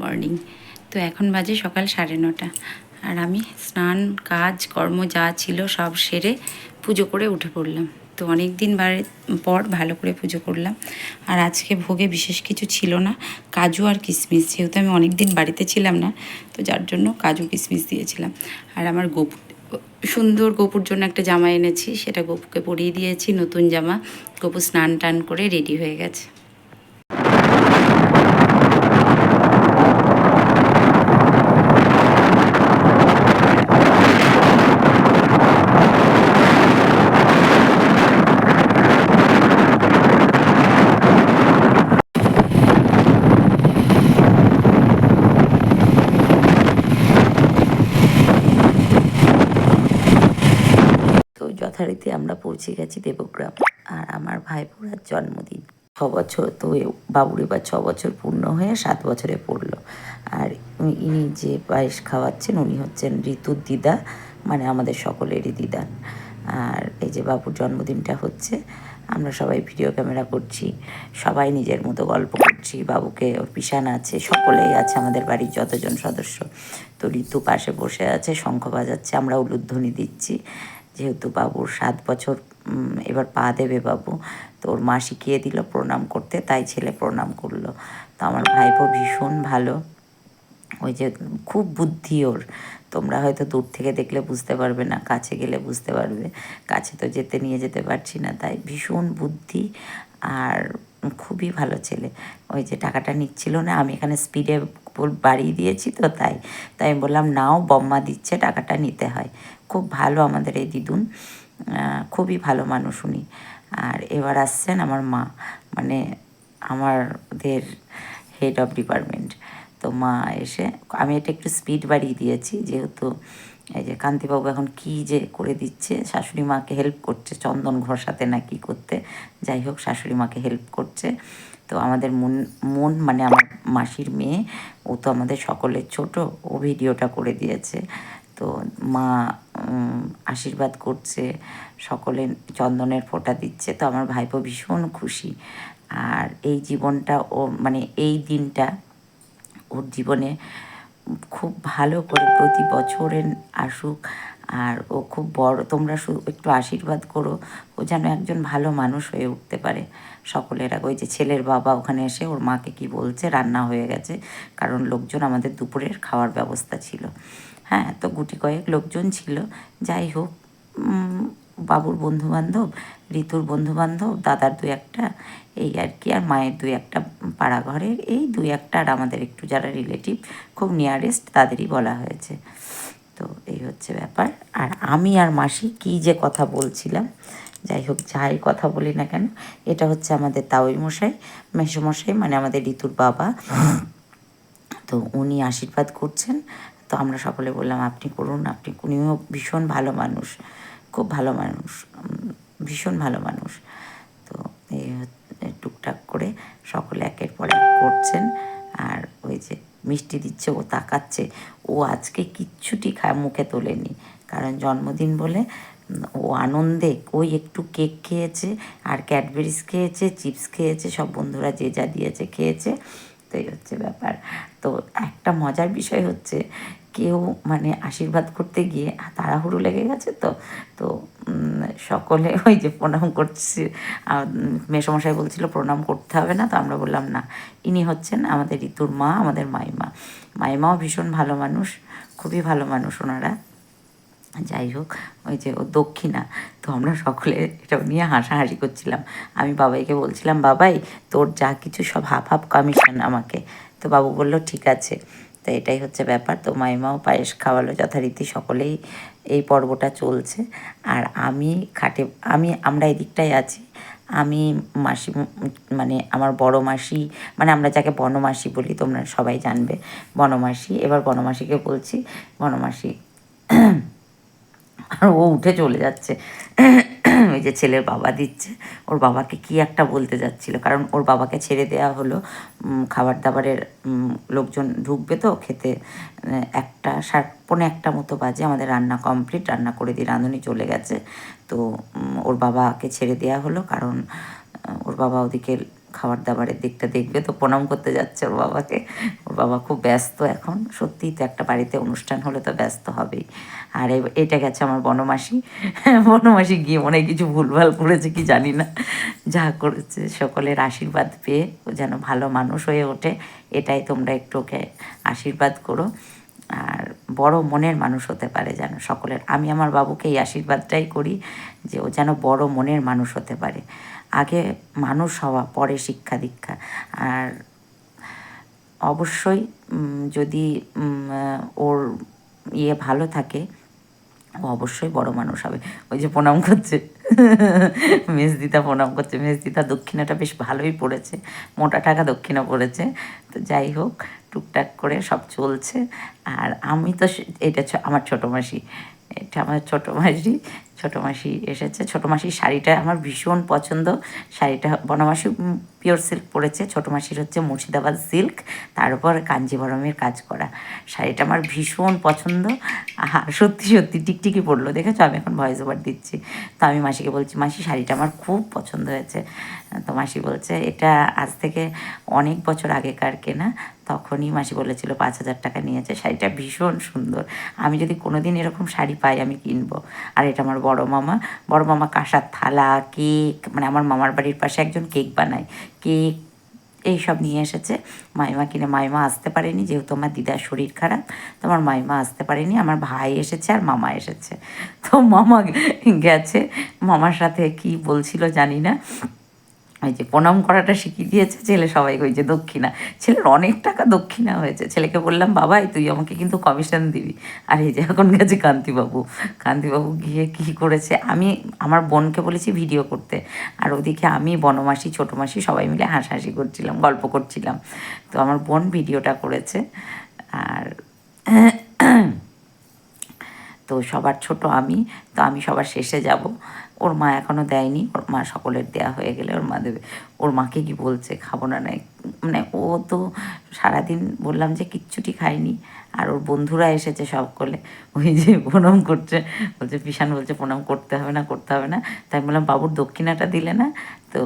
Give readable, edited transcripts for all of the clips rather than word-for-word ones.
Morning. তো এখন বাজে সকাল 9:30 আর আমি স্নান কাজ কর্ম যা ছিল সব সেরে পুজো করে উঠে পড়লাম। তো অনেক দিন পর ভালো করে পুজো করলাম। আর আজকে ভোগে বিশেষ কিছু ছিল না, কাজু আর কিশমিশ, যেহেতু আমি অনেক দিন বাড়িতে ছিলাম না, তো যার জন্য কাজু কিশমিশ দিয়েছিলাম। আর আমার গোপু সুন্দর গোপুর জন্য একটা জামা এনেছি, সেটা গোপুকে পরিয়ে দিয়েছি, নতুন জামা। গোপু স্নান টান করে রেডি হয়ে গেছে। তো যথারীতি আমরা পৌঁছে গেছি দেবগ্রাম। আর আমার ভাইপোর জন্মদিন, 6 বছর। তো বাবুর এবার 6 বছর পূর্ণ হয়ে 7 বছরে পড়লো। আর ইনি যে পায়েস খাওয়াচ্ছেন উনি হচ্ছেন ঋতুর দিদা, মানে আমাদের সকলেরই দিদা। আর এই যে বাবুর জন্মদিনটা হচ্ছে, আমরা সবাই ভিডিও ক্যামেরা করছি, সবাই নিজের মতো গল্প করছি। বাবুকে ওর পিসান আছে, সকলেই আছে আমাদের বাড়ির যতজন সদস্য। তো ঋতু পাশে বসে আছে, শঙ্খ বাজাচ্ছে, আমরা উলুধ্বনি দিচ্ছি। যেহেতু বাবুর 7 বছর, এবার পা দেবে বাবু, তো ওর মা শিখিয়ে দিল প্রণাম করতে, তাই ছেলে প্রণাম করলো। তো আমার ভাইপো ভীষণ ভালো, ওই যে খুব বুদ্ধি ওর। তোমরা হয়তো দূর থেকে দেখলে বুঝতে পারবে না, কাছে গেলে বুঝতে পারবে। কাছে তো নিয়ে যেতে পারছি না, তাই ভীষণ বুদ্ধি আর খুবই ভালো ছেলে। ওই যে টাকাটা নিচ্ছিল না, আমি এখানে স্পিডে বাড়িয়ে দিয়েছি, তো তাই আমি বললাম নাও, বম্মা দিচ্ছে, টাকাটা নিতে হয়। খুব ভালো আমাদের এই দিদুন, খুবই ভালো মানুষ উনি। আর এবার আসছেন আমার মা, মানে আমাদের হেড অফ ডিপার্টমেন্ট। তো মা এসে, আমি এটা একটু স্পিড বাড়িয়ে দিয়েছি, যেহেতু এই যে কান্তিবাবু এখন কী যে করে দিচ্ছে, শাশুড়ি মাকে হেল্প করছে, চন্দন ঘষাতে না কি করতে, যাই হোক শাশুড়ি মাকে হেল্প করছে। তো আমাদের মন মানে আমার মাসির মেয়ে, ও তো আমাদের সকলের ছোট, ও ভিডিওটা করে দিয়েছে। তো মা আশীর্বাদ করছে, সকলে চন্দনের ফোঁটা দিচ্ছে। তো আমার ভাইপো ভীষণ খুশি। আর এই জীবনটা ও, মানে এই দিনটা ওর জীবনে খুব ভালো করে প্রতি বছরের আসুক। আর ও খুব বড়, তোমরা একটু আশীর্বাদ করো, ও যেন একজন ভালো মানুষ হয়ে উঠতে পারে সকলের আগে। ওই যে ছেলের বাবা ওখানে এসে ওর মাকে কি বলছে, রান্না হয়ে গেছে, কারণ লোকজন, আমাদের দুপুরের খাওয়ার ব্যবস্থা ছিল। হ্যাঁ, তো গুটি কয়েক লোকজন ছিল। যাই হোক, বাবুর বন্ধুবান্ধব, ঋতুর বন্ধুবান্ধব, দাদার 2-1, এই আর কি, আর মায়ের 2-1 পাড়া ঘরের, এই 2-1, আর আমাদের একটু যারা রিলেটিভ খুব নিয়ারেস্ট তাদেরই বলা হয়েছে। তো এই হচ্ছে ব্যাপার। আর আমি আর মাসি কী যে কথা বলছিলাম, যাই হোক, যাই কথা বলি না কেন, এটা হচ্ছে আমাদের তাওই মশাই, মেসোমশাই, মানে আমাদের ঋতুর বাবা। তো উনি আশীর্বাদ করছেন। তো আমরা সকলে বললাম আপনি করুন, উনিও ভীষণ ভালো মানুষ, খুব ভালো মানুষ, ভীষণ ভালো মানুষ। তো এই টুকটাক করে সকলে একের পর এক করছেন। আর ওই যে মিষ্টি দিচ্ছে, ও তাকাচ্ছে, ও আজকে কিচ্ছুটি মুখে তোলেনি, কারণ জন্মদিন বলে ও আনন্দে, ওই একটু কেক খেয়েছে আর ক্যাডবেরিজ খেয়েছে, চিপস খেয়েছে, সব বন্ধুরা যে যা দিয়েছে খেয়েছে। তো এই হচ্ছে ব্যাপার। তো একটা মজার বিষয় হচ্ছে, কেউ মানে আশীর্বাদ করতে গিয়ে তাড়াহুড়ো লেগে গেছে, তো তো সকলে ওই যে প্রণাম করছে, মেসোমশাই বলছিল প্রণাম করতে হবে না, তো আমরা বললাম না, ইনি হচ্ছেন আমাদের ঋতুর মা, আমাদের মাইমা। মাইমাও ভীষণ ভালো মানুষ, খুবই ভালো মানুষ ওনারা। যাই হোক, ওই যে ও দক্ষিণা, তো আমরা সকলে এটা নিয়ে হাসাহাসি করছিলাম। আমি বাবাইকে বলছিলাম, বাবাই তোর যা কিছু সব হাফ হাফ কমিশন আমাকে। তো বাবু বলল ঠিক আছে। তো এটাই হচ্ছে ব্যাপার। তো মাইমাও পায়েস খাওয়ালো যথারীতি, সকলেই এই পর্বটা চলছে। আর আমি আমরা এদিকটায় আছি। আমি মাসি, মানে আমার বড় মাসি, মানে আমরা যাকে বনমাসি বলি, তোমরা সবাই জানবে বনমাসি। এবার বনমাসিকে বলছি, বনমাসি, আর ও উঠে চলে যাচ্ছে। ওই যে ছেলের বাবা দিচ্ছে, ওর বাবাকে কি একটা বলতে যাচ্ছিল, কারণ ওর বাবাকে ছেড়ে দেওয়া হলো। খাবার দাবারের লোকজন ঢুকবে তো খেতে, 1:15 মতো বাজে, আমাদের রান্না কমপ্লিট, রান্না করে দিয়ে রাঁধুনি চলে গেছে। তো ওর বাবাকে ছেড়ে দেওয়া হলো, কারণ ওর বাবা ওদিকে খাবার দাবারের দিকটা দেখবে। তো প্রণাম করতে যাচ্ছে ওর বাবাকে। ওর বাবা খুব ব্যস্ত এখন, সত্যিই তো একটা বাড়িতে অনুষ্ঠান হলে তো ব্যস্ত হবেই। আর এটা গেছে আমার বনমাসি। বনমাসি গিয়ে মনে হয় কিছু ভুলভাল করেছে কি জানি না, যা করেছে সকলের আশীর্বাদ পেয়ে ও যেন ভালো মানুষ হয়ে ওঠে, এটাই তোমরা একটু ওকে আশীর্বাদ করো। আর বড় মনের মানুষ হতে পারে যেন সকলের। আমি আমার বাবুকে এই আশীর্বাদটাই করি যে ও যেন বড় মনের মানুষ হতে পারে। আগে মানুষ হওয়া, পরে শিক্ষা দীক্ষা। আর অবশ্যই যদি ওর ভালো থাকে, ও অবশ্যই বড় মানুষ হবে। ওই যে প্রণাম করছে, মেজদিদা প্রণাম করছে। মেজদিদা দক্ষিণাটা বেশ ভালোই পড়েছে, মোটা টাকা দক্ষিণা পড়েছে। তো যাই হোক, টুকটাক করে সব চলছে। আর আমি তো এটা আমার ছোটো মাসি, এটা আমার ছোটো মাসি। ছোটো মাসি এসেছে। ছোটো মাসির শাড়িটা আমার ভীষণ পছন্দ। শাড়িটা বনমাসি পিওর সিল্ক পরেছে, ছোটো মাসির হচ্ছে মুর্শিদাবাদ সিল্ক, তার উপর কাঞ্জিভরমের কাজ করা। শাড়িটা আমার ভীষণ পছন্দ। আর সত্যি সত্যি টিকটিকি পড়লো, দেখেছো? আমি এখন ভয়েস ওভার দিচ্ছি। তো আমি মাসিকে বলছি, মাসি শাড়িটা আমার খুব পছন্দ হয়েছে। তো মাসি বলছে এটা আজ থেকে অনেক বছর আগেকার কেনা, তখনই মাসি বলেছিল 5,000 টাকা নিয়েছে। শাড়িটা ভীষণ সুন্দর। আমি যদি কোনো দিন এরকম শাড়ি পাই আমি কিনবো। আর এটা আমার বড় মামা কাঁসার থালা, কেক, মানে আমার মামার বাড়ির পাশে একজন কেক বানায়, কেক এইসব নিয়ে এসেছে। মাইমা কিনে, মাইমা আসতে পারেনি যেহেতু আমার দিদার শরীর খারাপ, তো আমার মাইমা আসতে পারেনি। আমার ভাই এসেছে আর মামা এসেছে। তো মামা গেছে, মামার সাথে কি বলছিল জানি না, ওই যে প্রণাম করাটা শিখিয়ে দিয়েছে ছেলে সবাইকে, ওই যে দক্ষিণা। ছেলের অনেক টাকা দক্ষিণা হয়েছে। ছেলেকে বললাম, বাবাই তুই আমাকে কিন্তু কমিশন দিবি। আর এই যে এখন গেছে কান্তিবাবু। কান্তিবাবু গিয়ে কী করেছে, আমি আমার বোনকে বলেছি ভিডিও করতে, আর ওদিকে আমি, বনমাসি, ছোটো মাসি সবাই মিলে হাসাহাসি করছিলাম, গল্প করছিলাম। তো আমার বোন ভিডিওটা করেছে। আর তো সবার ছোট আমি, তো আমি সবার শেষে যাব। ওর মা এখনও দেয়নি, ওর মা সকলের দেয়া হয়ে গেলে ওর মা দেবে। ওর মাকে কি বলছে খাবো না, নাই মানে ও তো সারাদিন বললাম যে কিচ্ছুটি খায়নি। আর ওর বন্ধুরা এসেছে সকলে, ওই যে প্রণাম করছে, বলছে পিসান বলছে প্রণাম করতে হবে না, করতে হবে না। তাই বললাম বাবুর দক্ষিণাটা দিলে না? তো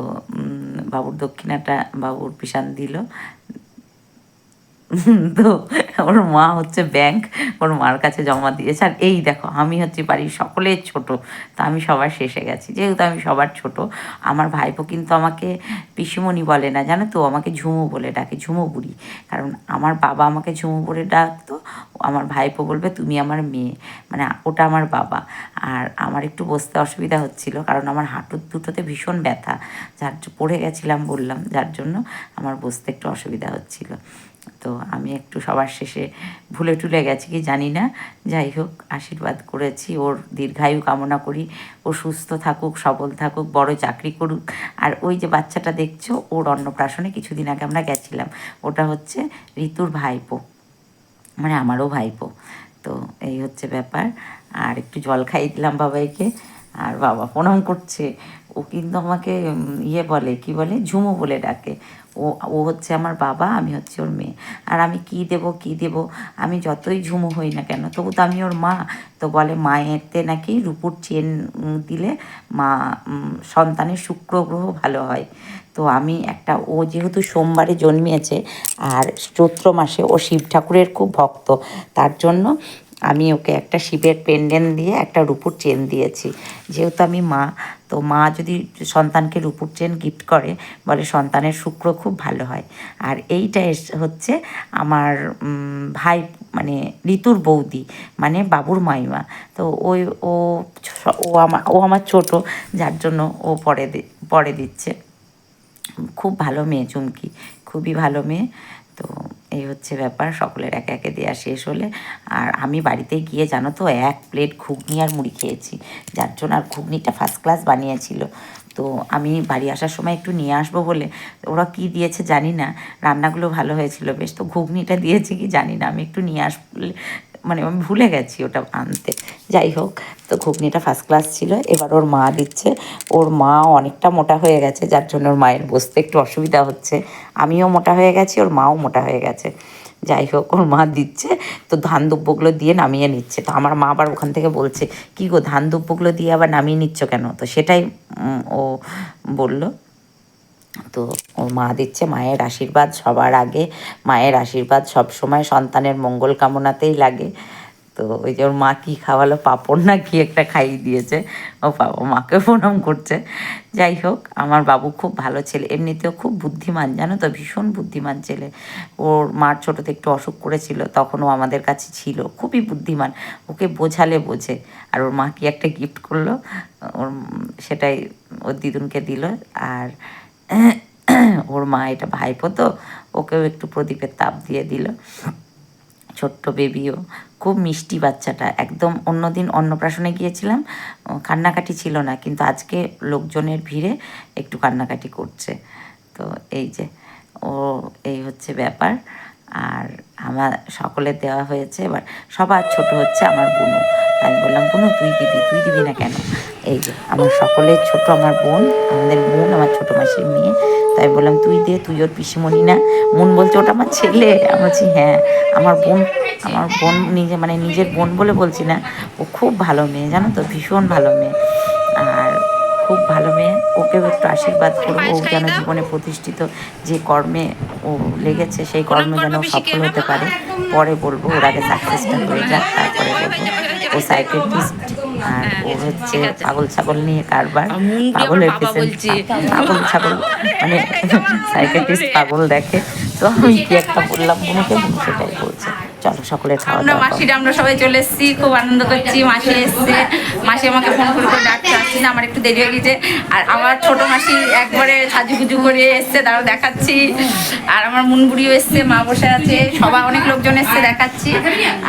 বাবুর দক্ষিণাটা বাবুর পিসান দিল। তো ওর মা হচ্ছে ব্যাংক, ওর মার কাছে জমা দিয়েছে। আর এই দেখো, আমি হচ্ছে বাড়ির সকলের ছোট, তো আমি সবার শেষে গেছি। যেহেতু আমি সবার ছোট, আমার ভাইপো কিন্তু আমাকে পিসিমণি বলে না, জানো তো, আমাকে ঝুমু বলে ডাকে, ঝুমু বুড়ি। কারণ আমার বাবা আমাকে ঝুমু বলে ডাকতো, আমার ভাইপো বলবে তুমি আমার মেয়ে, মানে ওটা আমার বাবা। আর আমার একটু বসতে অসুবিধা হচ্ছিল, কারণ আমার হাঁটুর দুটোতে ভীষণ ব্যথা, পড়ে গেছিলাম বললাম, যার জন্য আমার বসতে একটু অসুবিধা হচ্ছিল। তো আমি একটু সবার শেষে ভুলে টুলে গেছি কি জানি না। যাই হোক, আশীর্বাদ করেছি, ওর দীর্ঘায়ু কামনা করি, ও সুস্থ থাকুক, সবল থাকুক, বড় চাকরি করুক। আর ওই যে বাচ্চাটা দেখছো, ওর অন্নপ্রাশনে কিছুদিন আগে আমরা গেছিলাম, ওটা হচ্ছে ঋতুর ভাইপো, মানে আমারও ভাইপো। তো এই হচ্ছে ব্যাপার। আর একটু জল খাইয়ে দিলাম বাবাইকে। আর বাবা প্রণাম করছে। ও কিন্তু আমাকে বলে, কি বলে, ঝুমু বলে ডাকে। ও ও হচ্ছে আমার বাবা, আমি হচ্ছে ওর মেয়ে। আর আমি কি দেব, আমি যতই ঝুমু হই না কেন, তবু তো আমি ওর মা। তো বলে মায়েরতে নাকি রূপুর চেন দিলে মা সন্তানের শুক্র গ্রহ ভালো হয়। তো আমি একটা, ও যেহেতু সোমবারে জন্মিয়েছে আর চৈত্র মাসে ও শিব ঠাকুরের খুব ভক্ত, তার জন্য আমি ওকে একটা শিবের পেন্ডেন্ট দিয়ে একটা রূপুর চেন দিয়েছি। যেহেতু আমি মা, তো মা যদি সন্তানকে রূপুর চেন গিফট করে, বলে সন্তানের শুক্র খুব ভালো হয়। আর এইটা হচ্ছে আমার ভাই, মানে ঋতুর বৌদি, মানে বাবুর মাইমা। তো ও ও আমার ছোট, যার জন্য ও পরে দিচ্ছে। খুব ভালো মেয়ে চুমকি, খুবই ভালো মেয়ে। তো এই হচ্ছে ব্যাপার, সকলের একে একে দেওয়া শেষ হলে। আর আমি বাড়িতে গিয়ে জানো তো 1 প্লেট ঘুগনি আর মুড়ি খেয়েছি, যার জন্য, আর ঘুগনিটা ফার্স্ট ক্লাস বানিয়েছিল। তো আমি বাড়ি আসার সময় একটু নিয়ে আসবো বলে, ওরা কি দিয়েছে জানি না, রান্নাগুলো ভালো হয়েছিল বেশ, তো ঘুগনিটা দিয়েছে কি জানি না, আমি একটু নিয়ে আসলে, মানে আমি ভুলে গেছি ওটা আনতে। যাই হোক, তো ঘুগনিটা ফার্স্ট ক্লাস ছিল। এবার ওর মা দিচ্ছে, ওর মা অনেকটা মোটা হয়ে গেছে, যার জন্য ওর মায়ের বসতে একটু অসুবিধা হচ্ছে। আমিও মোটা হয়ে গেছি, ওর মাও মোটা হয়ে গেছে। যাই হোক, ওর মা দিচ্ছে, তো ধান দুব্যগুলো দিয়ে নামিয়ে নিচ্ছে। তো আমার মা আবার ওখান থেকে বলছে, কী গো ধান দুব্যগুলো দিয়ে আবার নামিয়ে নিচ্ছ কেন? তো সেটাই ও বলল। তো ওর ওর মা দিচ্ছে মায়ের আশীর্বাদ সবার আগে। মায়ের আশীর্বাদ সবসময় সন্তানের মঙ্গল কামনাতেই লাগে। তো ওই যে ওর মা কী খাওয়ালো, পাঁপড় না কি একটা খাইয়ে দিয়েছে, ও বাবা মাকে প্রণাম করছে। যাই হোক, আমার বাবু খুব ভালো ছেলে, এমনিতেও খুব বুদ্ধিমান, জানো তো, ভীষণ বুদ্ধিমান ছেলে। ওর মার ছোটোতে একটু অসুখ করেছিল, তখন ও আমাদের কাছে ছিল, খুবই বুদ্ধিমান, ওকে বোঝালে বোঝে। আর ওর মা কি একটা গিফট করলো, ওর সেটাই ওর দিদুনকে দিল। আর ওর মা এটা ভাইপো তো, ওকেও একটু প্রদীপের তাপ দিয়ে দিল। ছোট্ট বেবিও খুব মিষ্টি বাচ্চাটা, একদম। অন্যদিন অন্নপ্রাশনে গিয়েছিলাম, কান্নাকাটি ছিল না, কিন্তু আজকে লোকজনের ভিড়ে একটু কান্নাকাটি করছে। তো এই যে ও, এই হচ্ছে ব্যাপার। আর আমার সকলের দেওয়া হয়েছে, এবার সবার ছোট হচ্ছে আমার বুনু। আমি বললাম, বুনু তুই দিবি না কেন? এই যে আমার সকলের ছোট আমার বোন, আমাদের বোন, আমার ছোটো মাসির মেয়ে। তাই বললাম তুই দে, তুই ওর পিসিমণি না? মন বলছে ওটা আমার ছেলে। আমি বলছি হ্যাঁ, আমার বোন নিজে, মানে নিজের বোন বলে বলছি না, ও খুব ভালো মেয়ে, জানো তো, ভীষণ ভালো মেয়ে। আর খুব ভালো মেয়ে, ওকেও একটু আশীর্বাদ করবো। ও যেন জীবনে প্রতিষ্ঠিত যে কর্মে ও লেগেছে, সেই কর্মে যেন সফল হতে পারে। পরে বলবো, ওর আগে সাকসেসটা হয়ে যাক, তারপরে বলবো। ও সাইকিয়াট্রিস্ট, আর ও হচ্ছে পাগল ছাগল নিয়ে কারবার, পাগলের পেশেন্ট, পাগল ছাগল মানে সাইকিয়াট্রিস্ট পাগল দেখে। তো আমি কি একটা বললাম বুনুকে, বুনু সেটাই বলছে। চলো সকলের খাওয়া দাওয়া। মাসিরা আমরা সবাই চলে এসেছি, খুব আনন্দ করছি। মাসি এসছে, মাসি আমাকে ফোন করে ডাকতে আসছি না, আমার একটু দেরি হয়ে গেছে। আর আমার ছোট মাসি একবারে সাজুগুজু করে এসছে, তারও দেখাচ্ছি। আর আমার মুনবুড়িও এসছে, মা বসে আছে, সবাই অনেক লোকজন এসছে, দেখাচ্ছি।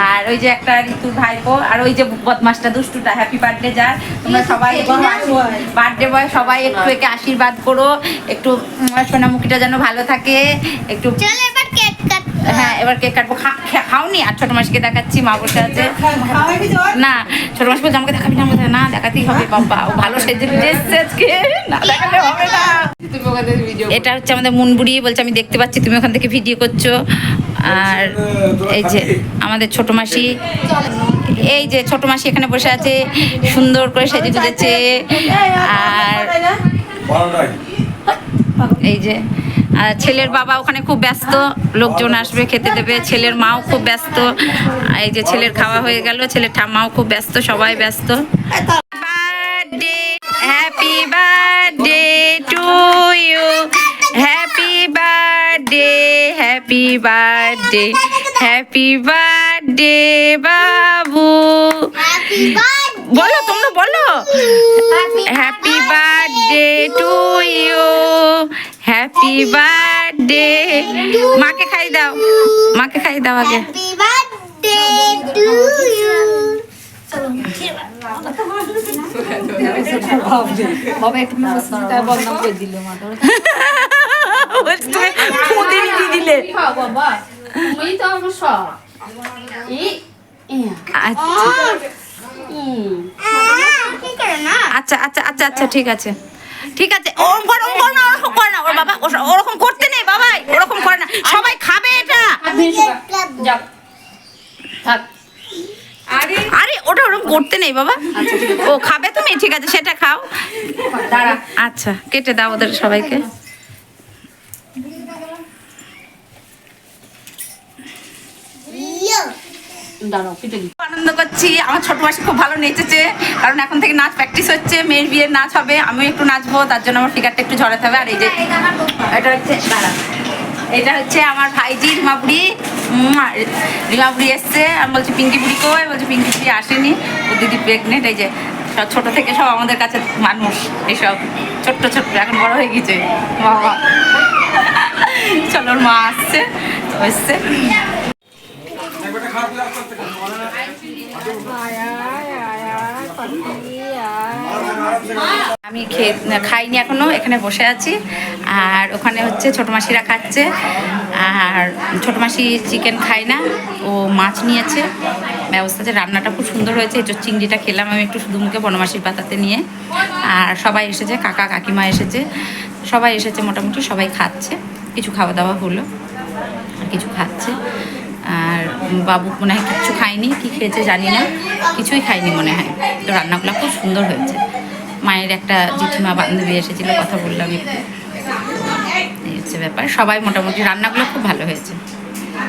আর ওই যে একটা ঋতুর ভাইপো, আর ওই যে বদমাসটা দুষ্টুটা, হ্যাপি বার্থডে যার। তোমরা সবাই বার্থডে বয়, সবাই একটু একে আশীর্বাদ করো, একটু সোনামুখীটা যেন ভালো থাকে, একটু। হ্যাঁ, এবার কেক কাটবো। খাওনি? আর ছোট মাসিকে দেখাচ্ছি, মা বসে আছে। না, ছোট মাসি বলছে আমাকে দেখাবি না, আমাকে না দেখাতেই হবে, বাবা ও ভালো সেজে এসছে আজকে, না দেখালে হবে না। এটা হচ্ছে আমাদের মুনবুড়ি, বলছে আমি দেখতে পাচ্ছি তুমি ওখান থেকে ভিডিও করছো। আর এই যে আমাদের ছোট মাসি, এই যে ছোট মাসি এখানে বসে আছে, সুন্দর করে সেজে গুজেছে। আর এই যে ছেলের বাবা ওখানে খুব ব্যস্ত, লোকজন আসবে খেতে দেবে। ছেলের মাও খুব ব্যস্ত। এই যে ছেলের খাওয়া হয়ে গেল, ছেলের ঠাম্মাও খুব ব্যস্ত, সবাই ব্যস্ত। Birthday, happy birthday to you, happy birthday, happy birthday, happy birthday বাবু। বলো, তোমরা বলো, happy birthday to you, happy birthday. মাকে খাই দাও, মাকে খাই দাও আগে। আচ্ছা আচ্ছা আচ্ছা আচ্ছা, ঠিক আছে ঠিক আছে। ওরকম করে না, ওরকম করে না, ওর বাবা ওরকম করতে নেই, বাবাই ওরকম করে না, সবাই খাবে এটা। আরে ওটা ওরকম করতে নেই বাবা, ও খাবে তুমি, ঠিক আছে সেটা খাও। আচ্ছা কেটে দাও ওদের সবাইকে। আনন্দ করছি, আমার ছোট মাসি খুব ভালো নেচেছে, কারণ এখন থেকে নাচ প্র্যাকটিস হচ্ছে, মেয়ের বিয়ের নাচ হবে, আমিও একটু নাচবো, তার জন্য আমার ফিগারটা একটু ঝরাতে হবে। আর এই যে এটা হচ্ছে, এটা হচ্ছে আমার ভাইজি রিমাপুরি, রিমাপুরি এসছে। আমি বলছি পিঙ্কি বুড়ি কই, বলছি পিঙ্কি বুড়ি আসেনি, ও দিদি প্রেগনেন্ট। এই যে সব ছোটো থেকে সব আমাদের কাছে মানুষ, এইসব ছোট্ট ছোট্ট, এখন বড় হয়ে গেছে বাবা। চলো ওর মা আসছে, তো এসছে। আমি খাইনি এখনো, এখানে বসে আছি। আর ওখানে হচ্ছে ছোট মাসিরা খাচ্ছে, আর ছোট মাসি চিকেন খায় না, ও মাছ নিয়েছে। ব্যবস্থা আছে, রান্নাটা খুব সুন্দর হয়েছে। এই চিংড়িটা খেলাম আমি একটু শুধু মুখে বনমাসির পাতাতে নিয়ে। আর সবাই এসেছে, কাকা কাকিমা এসেছে, সবাই এসেছে, মোটামুটি সবাই খাচ্ছে। কিছু খাওয়া দাওয়া হলো, আর কিছু খাচ্ছে। আর বাবু মনে হয় কিচ্ছু খায়নি, কি খেয়েছে জানি না, কিছুই খায়নি মনে হয়। তো রান্নাগুলো খুব সুন্দর হয়েছে। মায়ের একটা জেঠিমা বান্ধবী এসেছিলো, কথা বললাম একটু। হচ্ছে ব্যাপার। সবাই মোটামুটি রান্নাগুলো খুব ভালো হয়েছে।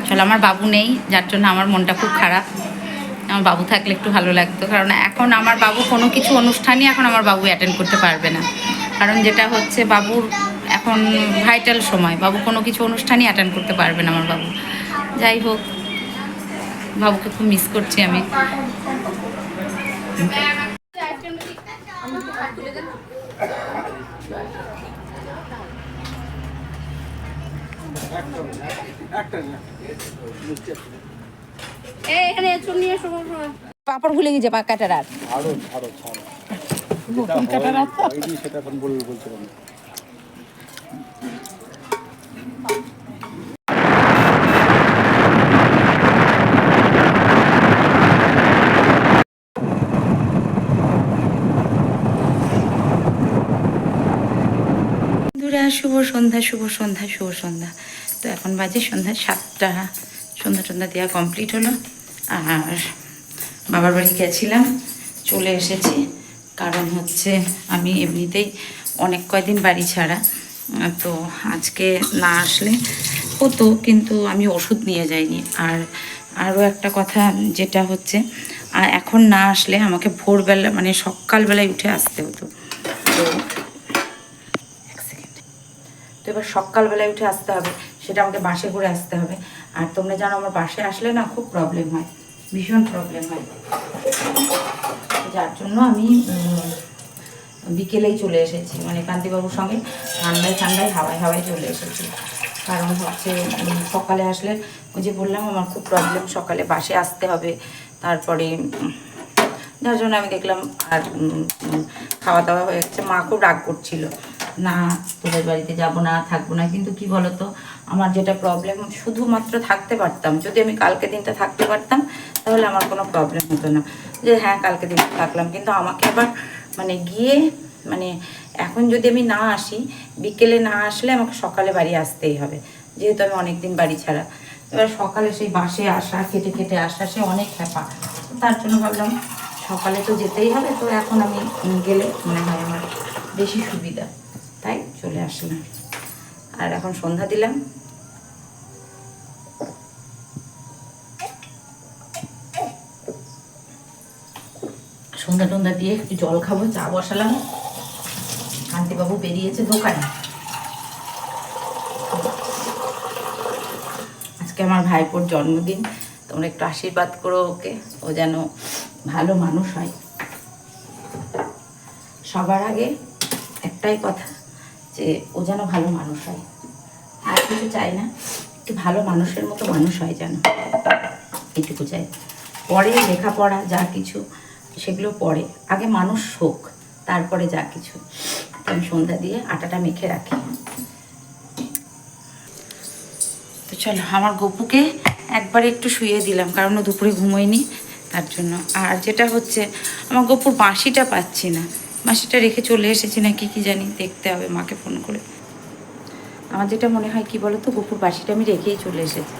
চলো, আমার বাবু নেই, যার জন্য আমার মনটা খুব খারাপ। আমার বাবু থাকলে একটু ভালো লাগতো, কারণ এখন আমার বাবু কোনো কিছু অনুষ্ঠানই এখন আমার বাবু অ্যাটেন্ড করতে পারবে না। কারণ যেটা হচ্ছে, বাবুর এখন ভাইটাল সময়, বাবু কোনো কিছু অনুষ্ঠানই অ্যাটেন্ড করতে পারবে না আমার বাবু। যাই হোক, বাবুকে খুব মিস করছি আমি। পাপড় ভুলে গেছে কাটার আর সেটা এখন বলছিলাম। বন্ধুরা, শুভ সন্ধ্যা, শুভ সন্ধ্যা, শুভ সন্ধ্যা। তো এখন বাজে সন্ধ্যা 7টা। সন্ধ্যা টন্ধ্যা দেওয়া কমপ্লিট হলো। আর বাবার বাড়ি গেছিলাম, চলে এসেছি। কারণ হচ্ছে আমি এমনিতেই অনেক কয়দিন বাড়ি ছাড়া। তো আজকে না আসলে হতো, কিন্তু আমি ওষুধ নিয়ে যাইনি। আর আরও একটা কথা যেটা হচ্ছে, এখন না আসলে আমাকে ভোরবেলা মানে সকালবেলায় উঠে আসতে হতো। তো তো এবার সকালবেলায় উঠে আসতে হবে, সেটা আমাকে বাসে করে আসতে হবে। আর তোমরা জানো, আমার বাসে আসলে না খুব প্রবলেম হয়, ভীষণ প্রবলেম হয়। যার জন্য আমি বিকেলেই চলে এসেছি, মানে কান্তিবাবুর সঙ্গে ঠান্ডায় ঠান্ডায় হাওয়ায় হাওয়ায় চলে এসেছি। কারণ হচ্ছে সকালে আসলে, ওই যে বললাম আমার খুব প্রবলেম, সকালে বাসে আসতে হবে। তারপরে যার জন্য আমি দেখলাম আর খাওয়া দাওয়া হয়ে গেছে। মা খুব রাগ করছিল, না তোদের বাড়িতে যাব না, থাকবো না। কিন্তু কি বলতো, আমার যেটা প্রবলেম, শুধুমাত্র থাকতে পারতাম, যদি আমি কালকে দিনটা থাকতে পারতাম তাহলে আমার কোনো প্রবলেম হতো না, যে হ্যাঁ কালকে দিনটা থাকলাম। কিন্তু আমাকে আবার মানে গিয়ে মানে এখন যদি আমি না আসি, বিকেলে না আসলে আমাকে সকালে বাড়ি আসতেই হবে, যেহেতু আমি অনেক দিন বাড়ি ছাড়া। এবার সকালে সেই বাসে আসা, খেটে খেটে আসা, সে অনেক হ্যাপা। তার জন্য ভাবলাম সকালে তো যেতেই হবে, তো এখন আমি গেলে মনে হয় আমার বেশি সুবিধা, তাই চলে আসলাম। আর এখন সন্ধ্যা দিলাম। সন্ধ্যা টন্ধ্যা দিয়ে একটু জল খাবো, চা বসালাম। কান্তিবাবু বেরিয়েছে দোকানে। আজকে আমার ভাইপোর জন্মদিন, তোমরা একটু আশীর্বাদ করো ওকে, ও যেন ভালো মানুষ হয়। সবার আগে একটাই কথা, যে ও যেন ভালো মানুষ হয়, আর কিছু চাই না, একটু ভালো মানুষের মতো মানুষ হয় যেন, এইটুকু চাই। পরে লেখাপড়া যা কিছু সেগুলো পরে, আগে মানুষ হোক, তারপরে যা কিছু। আমি সন্ধ্যা দিয়ে আটাটা মেখে রাখি। তো চলো, আমার গপুকে একবারে একটু শুয়ে দিলাম, কারণ ও দুপুরে ঘুমোয়নি, তার জন্য। আর যেটা হচ্ছে, আমার গপুর বাঁশিটা পাচ্ছি না, বাঁশিটা রেখে চলে এসেছি নাকি কি জানি, দেখতে হবে মাকে ফোন করে। আমার যেটা মনে হয় কি বলো তো, গপুর বাঁশিটা আমি রেখেই চলে এসেছি,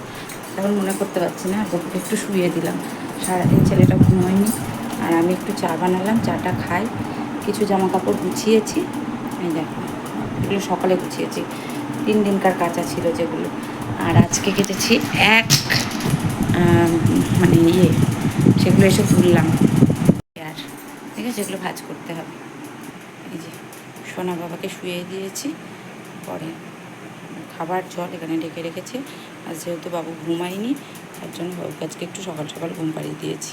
এখন মনে করতে পারছি না। গপুকে একটু শুয়ে দিলাম, সারাদিন ছেলেটা ঘুমোয়নি। আর আমি একটু চা বানালাম, চাটা খাই। কিছু জামা কাপড় গুছিয়েছি, এই দেখো, এগুলো সকালে গুছিয়েছি, 3 দিনকার কাঁচা ছিল যেগুলো। আর আজকে কেটেছি মানে সেগুলো এসে তুললাম। আর ঠিক আছে, এগুলো ভাজ করতে হবে। এই যে সোনা বাবাকে শুয়ে দিয়েছি, পরে খাবার জল এখানে ঢেকে রেখেছি। আর যেহেতু বাবু ঘুমায়নি, তার জন্য বাবুকে আজকে একটু সকাল সকাল ঘুম পাড়িয়ে দিয়েছি।